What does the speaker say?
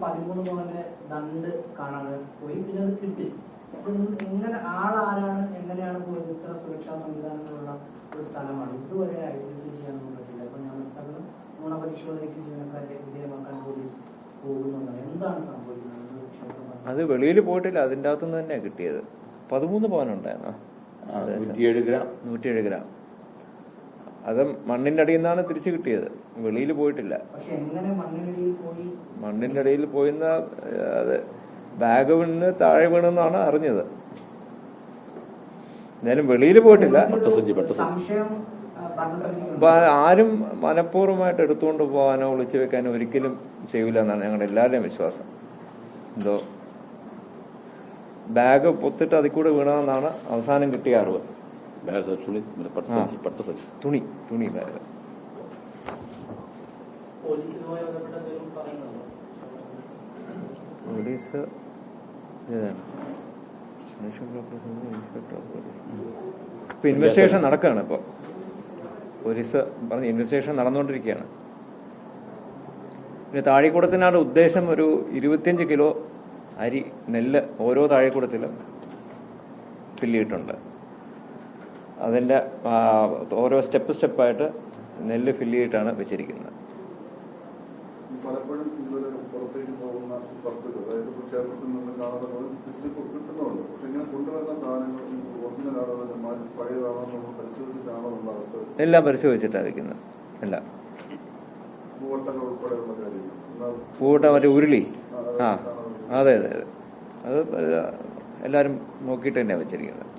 13 പവന്റെ ദണ്ട് കാണാതെ പോയി, പിന്നെ അത് കിട്ടി. എങ്ങനെ ആളാരാണ്, എങ്ങനെയാണ് പോയത്? ഇത്ര സുരക്ഷാ സംവിധാനങ്ങളുള്ള ഒരു സ്ഥലമാണ്, ഇതുവരെ ഐഡന്റിഫൈ ചെയ്യാനൊന്നും പറ്റില്ല. അപ്പൊ ഞാൻ മനസ്സിലാക്കുന്നത് നുണപരിശോധനയ്ക്ക് ജീവനക്കാരെ വിധേയമാക്കാൻ പോലീസ് പോകുന്നതാണ്. എന്താണ് സംഭവിക്കുന്നത്? അത് വെളിയിൽ പോയിട്ടില്ല, അതിൻ്റെ അകത്തുനിന്ന് തന്നെയാണ് കിട്ടിയത്. 13 പവനുണ്ടായിരുന്നോ? 107 ഗ്രാം. അത് മണ്ണിന്റെ അടിയിൽ നിന്നാണ് തിരിച്ചു കിട്ടിയത്, വെളിയിൽ പോയിട്ടില്ല. മണ്ണിന്റെ അടിയിൽ പോയിന്ന അത് ബാഗ് വീണ് താഴെ വീണെന്നാണ് അറിഞ്ഞത്. എന്തായാലും വെളിയിൽ പോയിട്ടില്ല. ആരും മനഃപൂർവ്വമായിട്ട് എടുത്തുകൊണ്ട് പോകാനോ ഒളിച്ചു വെക്കാനോ ഒരിക്കലും ചെയ്യൂല എന്നാണ് ഞങ്ങളുടെ എല്ലാവരുടെയും വിശ്വാസം. എന്തോ ബാഗ് പൊത്തിട്ട് അതിൽ കൂടെ വീണമെന്നാണ് അവസാനം കിട്ടിയ അറിവ്. തുണി ബാഗ്. പോലീസ് ഇപ്പൊ ഇൻവെസ്റ്റിഗേഷൻ നടക്കുകയാണ്. ഇപ്പൊ പോലീസ് പറഞ്ഞ ഇൻവെസ്റ്റിഗേഷൻ നടന്നുകൊണ്ടിരിക്കുകയാണ്. പിന്നെ താഴെക്കൂടത്തിനാണ് ഉദ്ദേശം ഒരു 25 കിലോ അരി നെല്ല് ഓരോ താഴെക്കൂടത്തിലും ഫില്ല് അതിൻ്റെ ഓരോ സ്റ്റെപ്പായിട്ട് നെല്ല് ഫില്ല് ചെയ്തിട്ടാണ് വെച്ചിരിക്കുന്നത്. പലപ്പോഴും ഇതുവരെ പുറത്തേക്ക് പോകുന്ന വസ്തുക്കൾ, അതായത് ക്ഷേത്രത്തിൽ നിന്ന് കാണാതെ തിരിച്ച് കിട്ടുന്നുണ്ട്. പക്ഷെ ഇങ്ങനെ കൊണ്ടുവരുന്ന സാധനങ്ങൾ ഒറിജിനലാണോ മാറ്റി പഴയതാണോ നമ്മൾ പരിശോധിച്ചിട്ടാണോ നമ്മളകത്ത് എല്ലാം പരിശോധിച്ചിട്ടാണ് വെക്കുന്നത്. എല്ലാം പൂവട്ടകൾ ഉൾപ്പെടെയുള്ള കാര്യങ്ങൾ, പൂവട്ട മറ്റേ ഉരുളി, അതെ അത് എല്ലാവരും നോക്കിയിട്ട് തന്നെയാണ് വെച്ചിരിക്കുന്നത്.